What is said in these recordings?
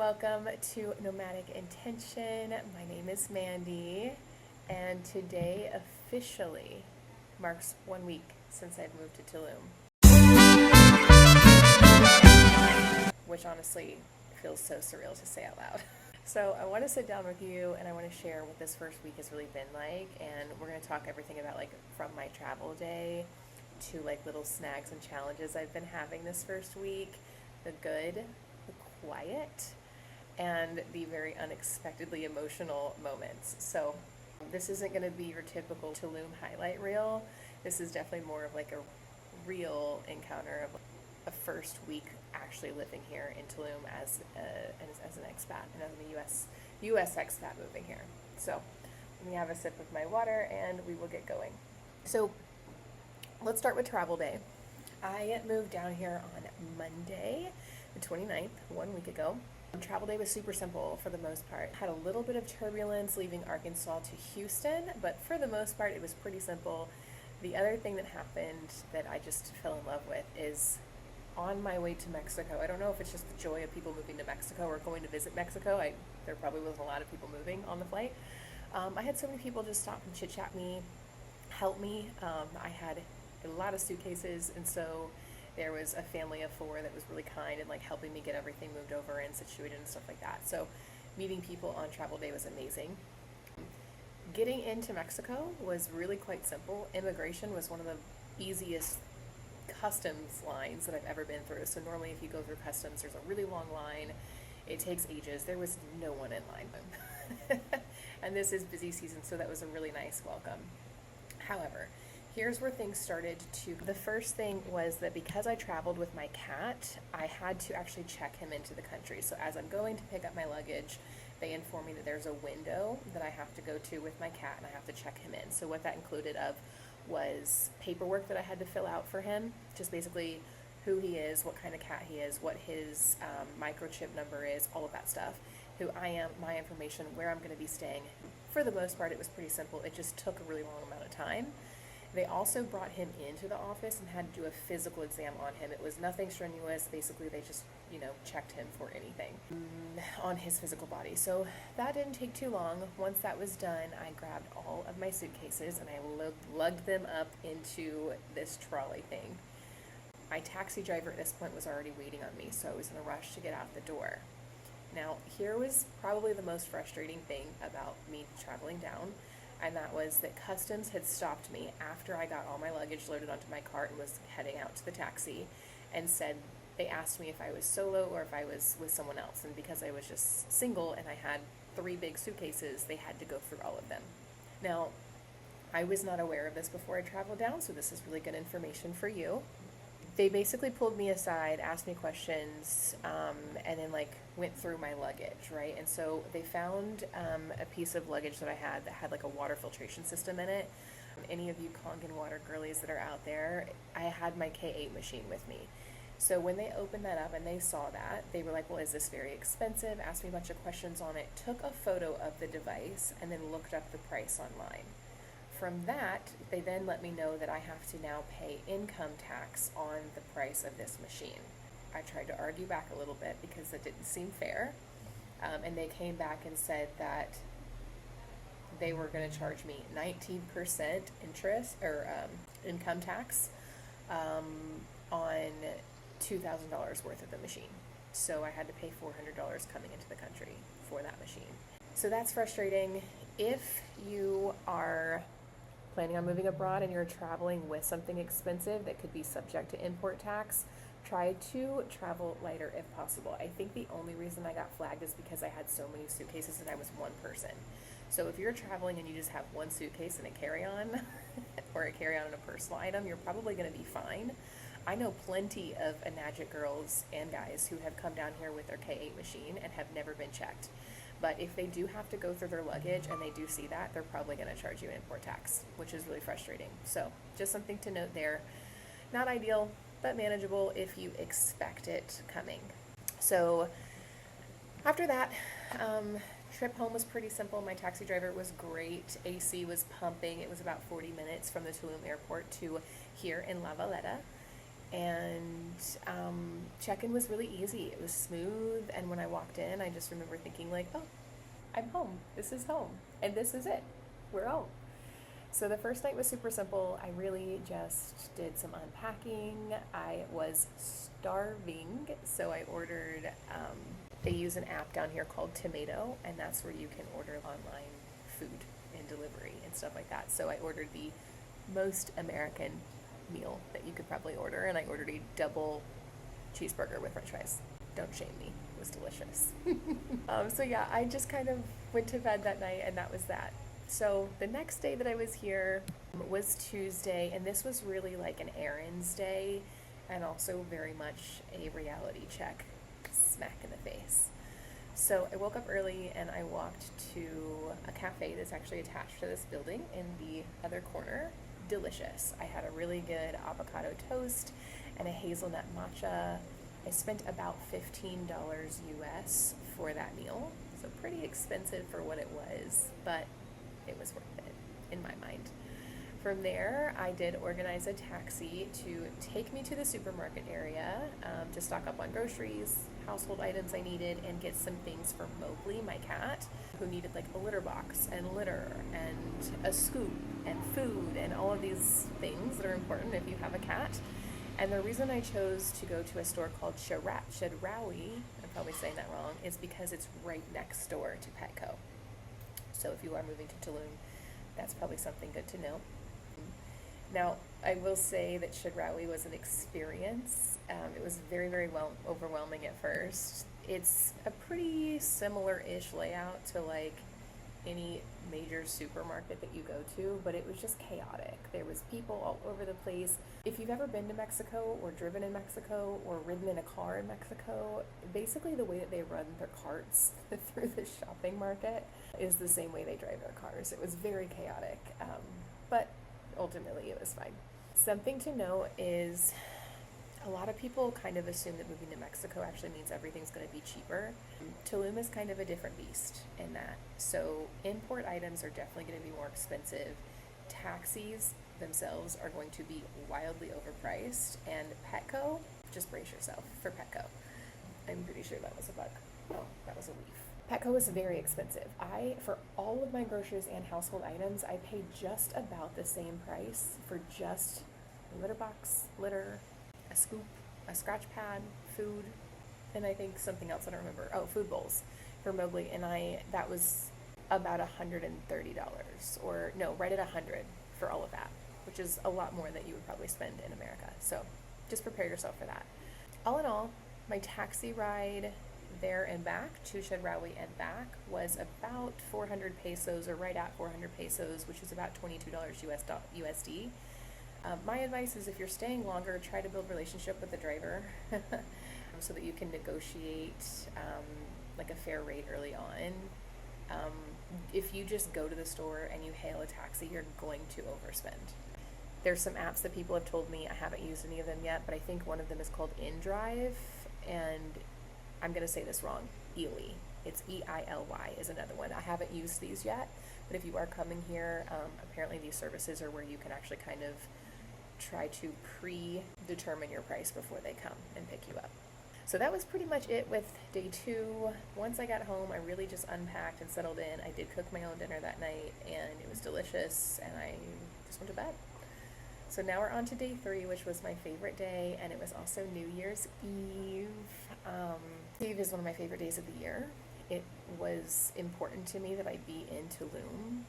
welcome to Nomadic Intention. My name is Mandy, and today officially marks 1 week since I've moved to Tulum, which honestly feels so surreal to say out loud. So I want to sit down with you and I want to share what this first week has really been like, and we're going to talk everything about from my travel day to little snags and challenges I've been having this first week, the good, the quiet, and the very unexpectedly emotional moments. So this isn't going to be your typical Tulum highlight reel. This is definitely more of a real encounter of a first week actually living here in Tulum as an expat and as a U.S. expat moving here. So let me have a sip of my water and we will get going. So let's start with travel day. I moved down here on Monday, the 29th, 1 week ago. Travel day was super simple for the most part. Had a little bit of turbulence leaving Arkansas to Houston, but for the most part it was pretty simple. The other thing that happened that I just fell in love with is on my way to Mexico. I don't know if it's just the joy of people moving to Mexico or going to visit Mexico. There probably wasn't a lot of people moving on the flight. I had so many people just stop and chit-chat me, help me. I had a lot of suitcases, and so there was a family of 4 that was really kind and helping me get everything moved over and situated and stuff like that. So meeting people on travel day was amazing. Getting into Mexico was really quite simple. Immigration was one of the easiest customs lines that I've ever been through. So normally if you go through customs, there's a really long line. It takes ages. There was no one in line. And this is busy season, so that was a really nice welcome. However, here's where things started to... The first thing was that because I traveled with my cat, I had to actually check him into the country. So as I'm going to pick up my luggage, they inform me that there's a window that I have to go to with my cat and I have to check him in. So what that included was paperwork that I had to fill out for him, just basically who he is, what kind of cat he is, what his microchip number is, all of that stuff, who I am, my information, where I'm going to be staying. For the most part, it was pretty simple. It just took a really long amount of time. They also brought him into the office and had to do a physical exam on him. It was nothing strenuous. Basically, they just, checked him for anything on his physical body. So that didn't take too long. Once that was done, I grabbed all of my suitcases and I lugged them up into this trolley thing. My taxi driver at this point was already waiting on me, so I was in a rush to get out the door. Now, here was probably the most frustrating thing about me traveling down, and that was that customs had stopped me after I got all my luggage loaded onto my cart and was heading out to the taxi, and they asked me if I was solo or if I was with someone else, and because I was just single and I had 3 big suitcases, they had to go through all of them. Now, I was not aware of this before I traveled down, so this is really good information for you. They basically pulled me aside, asked me questions, and then went through my luggage, right? And so they found a piece of luggage that I had that had a water filtration system in it. Any of you Kangen water girlies that are out there, I had my K8 machine with me. So when they opened that up and they saw that, they were like, well, is this very expensive? Asked me a bunch of questions on it, took a photo of the device, and then looked up the price online. From that, they then let me know that I have to now pay income tax on the price of this machine. I tried to argue back a little bit because it didn't seem fair, and they came back and said that they were going to charge me 19% interest or income tax on $2,000 worth of the machine. So I had to pay $400 coming into the country for that machine. So that's frustrating. If you are planning on moving abroad and you're traveling with something expensive that could be subject to import tax, try to travel lighter if possible. I think the only reason I got flagged is because I had so many suitcases and I was one person. So if you're traveling and you just have one suitcase and a carry-on or a carry-on and a personal item, you're probably going to be fine. I know plenty of Enagic girls and guys who have come down here with their K8 machine and have never been checked. But if they do have to go through their luggage and they do see that, they're probably going to charge you import tax, which is really frustrating. So just something to note there. Not ideal, but manageable if you expect it coming. So after that, trip home was pretty simple. My taxi driver was great. AC was pumping. It was about 40 minutes from the Tulum airport to here in La Valletta. And check-in was really easy. It was smooth, and when I walked in, I just remember thinking like, oh, I'm home. This is home, and this is it. We're home. So the first night was super simple. I really just did some unpacking. I was starving, so I ordered, they use an app down here called Tomato, and that's where you can order online food and delivery and stuff like that. So I ordered the most American meal that you could probably order, and I ordered a double cheeseburger with french fries. Don't shame me. It was delicious. So yeah, I just kind of went to bed that night, and that was that. So the next day that I was here was Tuesday, and this was really like an errands day and also very much a reality check, smack in the face. So I woke up early and I walked to a cafe that's actually attached to this building in the other corner. Delicious. I had a really good avocado toast and a hazelnut matcha. I spent about $15 US for that meal, so pretty expensive for what it was, but it was worth it in my mind. From there, I did organize a taxi to take me to the supermarket area to stock up on groceries, household items I needed, and get some things for Mowgli, my cat, who needed like a litter box and litter and a scoop and food and all of these things that are important if you have a cat. And the reason I chose to go to a store called Chedraui, I'm probably saying that wrong, is because it's right next door to Petco. So if you are moving to Tulum, that's probably something good to know. Now, I will say that Chedraui was an experience. It was very, very overwhelming at first. It's a pretty similar-ish layout to like any major supermarket that you go to, but it was just chaotic. There was people all over the place. If you've ever been to Mexico or driven in Mexico or ridden in a car in Mexico, basically the way that they run their carts through the shopping market is the same way they drive their cars. It was very chaotic, but ultimately it was fine. Something to note is a lot of people kind of assume that moving to Mexico actually means everything's going to be cheaper. Tulum is kind of a different beast in that. So import items are definitely going to be more expensive. Taxis themselves are going to be wildly overpriced. And Petco, just brace yourself for Petco. I'm pretty sure that was a bug. Oh, that was a leaf. Petco is very expensive. For all of my groceries and household items, I paid just about the same price for just a litter box, litter, a scoop, a scratch pad, food, and I think something else I don't remember. Oh, food bowls for Mowgli, and that was about $130, or no, right at $100 for all of that, which is a lot more than you would probably spend in America. So just prepare yourself for that. All in all, my taxi ride there and back to Chedraui and back was about 400 pesos, or right at 400 pesos, which is about $22 USD. My advice is if you're staying longer, try to build a relationship with the driver so that you can negotiate like a fair rate early on. If you just go to the store and you hail a taxi, you're going to overspend. There's some apps that people have told me, I haven't used any of them yet, but I think one of them is called InDrive, and I'm going to say this wrong, Eily. It's EILY is another one. I haven't used these yet, but if you are coming here, apparently these services are where you can actually kind of try to predetermine your price before they come and pick you up. So that was pretty much it with day 2. Once I got home, I really just unpacked and settled in. I did cook my own dinner that night, and it was delicious, and I just went to bed. So now we're on to day 3, which was my favorite day, and it was also New Year's Eve. Eve is one of my favorite days of the year. It was important to me that I be in Tulum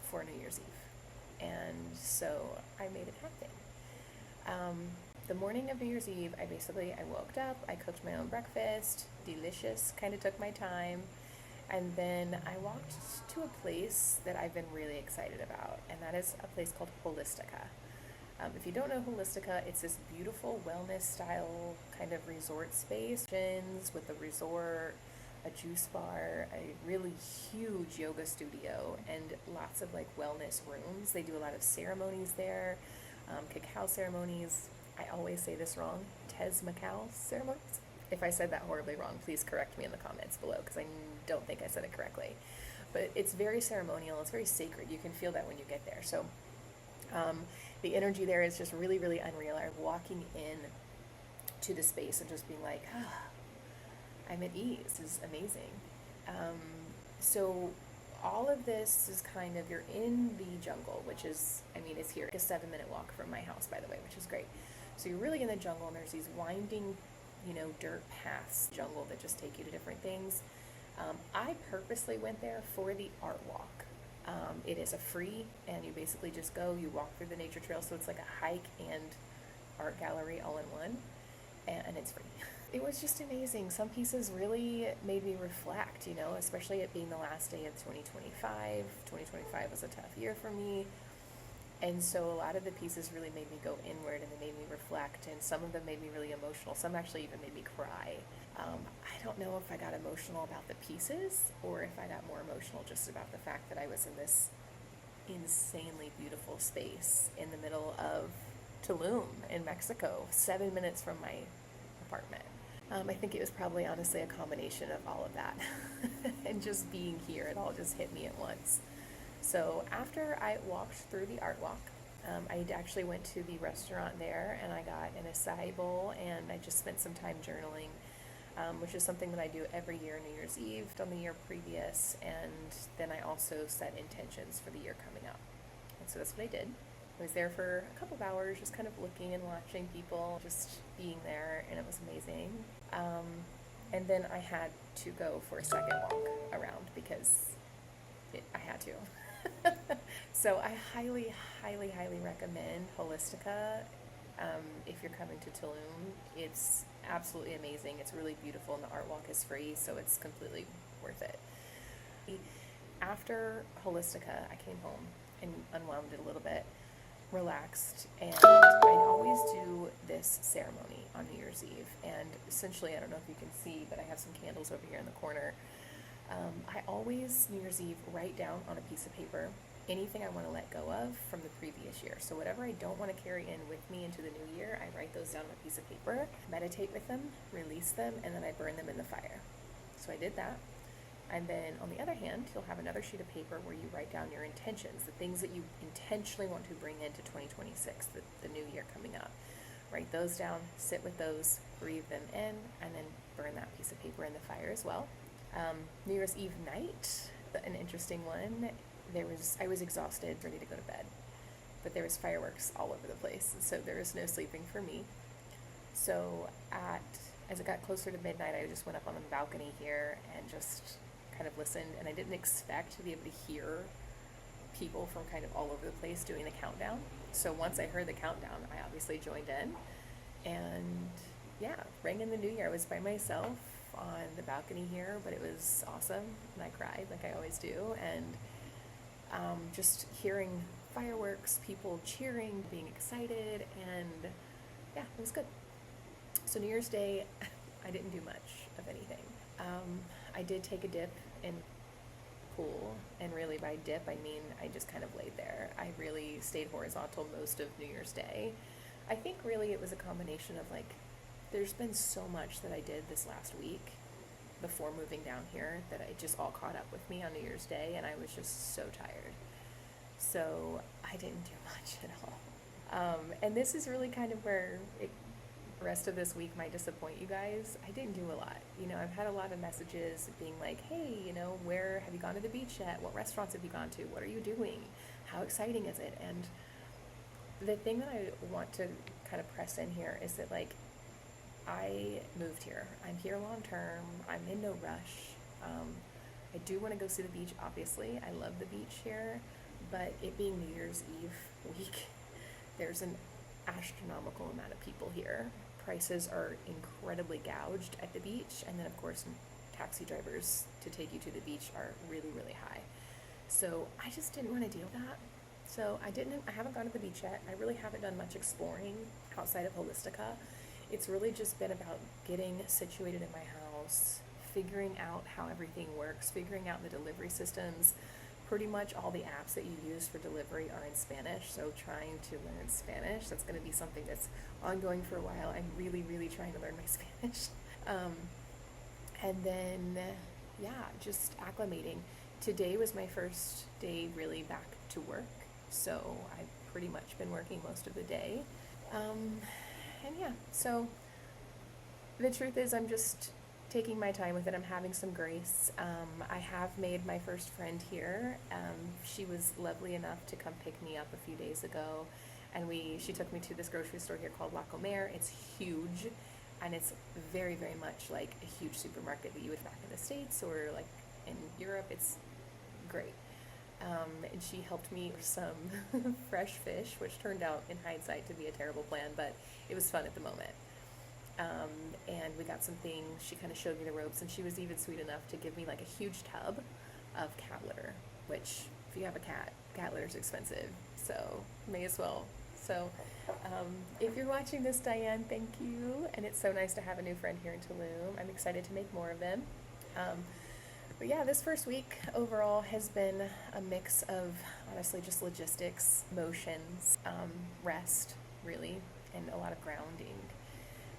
for New Year's Eve, and so I made it happen. The morning of New Year's Eve, I woke up, I cooked my own breakfast, delicious, kind of took my time, and then I walked to a place that I've been really excited about, and that is a place called Holistika. If you don't know Holistika, it's this beautiful wellness-style kind of resort space with a resort, a juice bar, a really huge yoga studio, and lots of like wellness rooms. They do a lot of ceremonies there, cacao ceremonies. I always say this wrong, Tezmacao ceremonies. If I said that horribly wrong, please correct me in the comments below, because I don't think I said it correctly. But it's very ceremonial, it's very sacred. You can feel that when you get there. So the energy there is just really, really unreal. I'm walking in to the space and just being like, I'm at ease. This is amazing. So all of this is kind of, you're in the jungle, which is, I mean, it's here, a 7-minute walk from my house, by the way, which is great. So you're really in the jungle, and there's these winding, dirt paths, jungle, that just take you to different things. I purposely went there for the art walk. It is a free, and you basically just go, you walk through the nature trail, so it's like a hike and art gallery all in one, and it's free. It was just amazing. Some pieces really made me reflect, especially it being the last day of 2025. 2025 was a tough year for me. And so a lot of the pieces really made me go inward, and they made me reflect, and some of them made me really emotional. Some actually even made me cry. I don't know if I got emotional about the pieces or if I got more emotional just about the fact that I was in this insanely beautiful space in the middle of Tulum in Mexico, 7 minutes from my apartment. I think it was probably honestly a combination of all of that and just being here, it all just hit me at once. So after I walked through the art walk, I actually went to the restaurant there, and I got an acai bowl, and I just spent some time journaling, which is something that I do every year, New Year's Eve, on the year previous, and then I also set intentions for the year coming up. And so that's what I did. I was there for a couple of hours, just kind of looking and watching people, just being there, and it was amazing. And then I had to go for a second walk around because I had to. So I highly, highly, highly recommend Holistika. If you're coming to Tulum, it's absolutely amazing. It's really beautiful, and the art walk is free, so it's completely worth it. After Holistika, I came home and unwound it a little bit, relaxed, and I'd always do this ceremony on New Year's Eve, and essentially, I don't know if you can see, but I have some candles over here in the corner. I always, New Year's Eve, write down on a piece of paper anything I want to let go of from the previous year. So whatever I don't want to carry in with me into the new year, I write those down on a piece of paper, meditate with them, release them, and then I burn them in the fire. So I did that. And then on the other hand, you'll have another sheet of paper where you write down your intentions, the things that you intentionally want to bring into 2026, the new year coming up. Write those down, sit with those, breathe them in, and then burn that piece of paper in the fire as well. New Year's Eve night, an interesting one. I was exhausted, ready to go to bed, but there was fireworks all over the place, so there was no sleeping for me. So as it got closer to midnight, I just went up on the balcony here and just kind of listened, and I didn't expect to be able to hear people from kind of all over the place doing the countdown. So once I heard the countdown, I obviously joined in, and yeah, rang in the new year. I was by myself on the balcony here, but it was awesome, and I cried like I always do, and just hearing fireworks, people cheering, being excited, and yeah, it was good. So New Year's Day, I didn't do much of anything. I did take a dip in pool, and really by dip I mean I just kind of laid there. I really stayed horizontal most of New Year's Day. I think really it was a combination of there's been so much that I did this last week before moving down here that it just all caught up with me on New Year's Day, and I was just so tired. So I didn't do much at all. And this is really kind of where the rest of this week might disappoint you guys. I didn't do a lot. I've had a lot of messages being like, hey, where have you gone to the beach yet? What restaurants have you gone to? What are you doing? How exciting is it? And the thing that I want to kind of press in here is that I moved here. I'm here long term. I'm in no rush. I do want to go see the beach, obviously. I love the beach here, but it being New Year's Eve week, there's an astronomical amount of people here. Prices are incredibly gouged at the beach, and then of course taxi drivers to take you to the beach are really, really high. So I just didn't want to deal with that. So I haven't gone to the beach yet. I really haven't done much exploring outside of Holistika. It's really just been about getting situated in my house, figuring out how everything works, figuring out the delivery systems. Pretty much all the apps that you use for delivery are in Spanish, so trying to learn Spanish, that's going to be something that's ongoing for a while. I'm really, really trying to learn my Spanish. And then, just acclimating. Today was my first day really back to work, so I've pretty much been working most of the day. So The truth is, I'm just taking my time with it. I'm having some grace. I have made my first friend here. She was lovely enough to come pick me up a few days ago, and she took me to this grocery store here called La Comer. It's huge, and it's very, very much like a huge supermarket that you would back in the States or like in Europe. It's great. And she helped me with some fresh fish, which turned out in hindsight to be a terrible plan, but it was fun at the moment. And we got some things. She kind of showed me the ropes, and she was even sweet enough to give me like a huge tub of cat litter, which if you have a cat litter is expensive, so may as well. So if you're watching this, Diane, thank you. And it's so nice to have a new friend here in Tulum. I'm excited to make more of them. But yeah, this first week overall has been a mix of honestly just logistics, motions, rest, really, and a lot of grounding.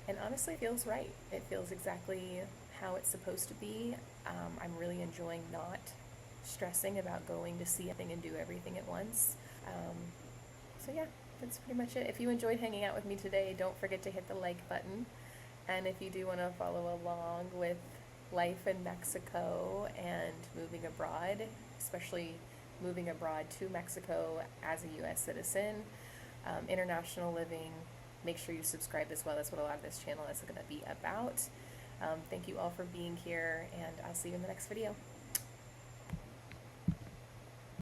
And honestly, it feels right. It feels exactly how it's supposed to be. I'm really enjoying not stressing about going to see everything and do everything at once. So yeah, that's pretty much it. If you enjoyed hanging out with me today, don't forget to hit the like button. And if you do want to follow along with life in Mexico and moving abroad, especially moving abroad to Mexico as a U.S. citizen, international living, make sure you subscribe as well. That's what a lot of this channel is going to be about. Thank you all for being here, and I'll see you in the next video.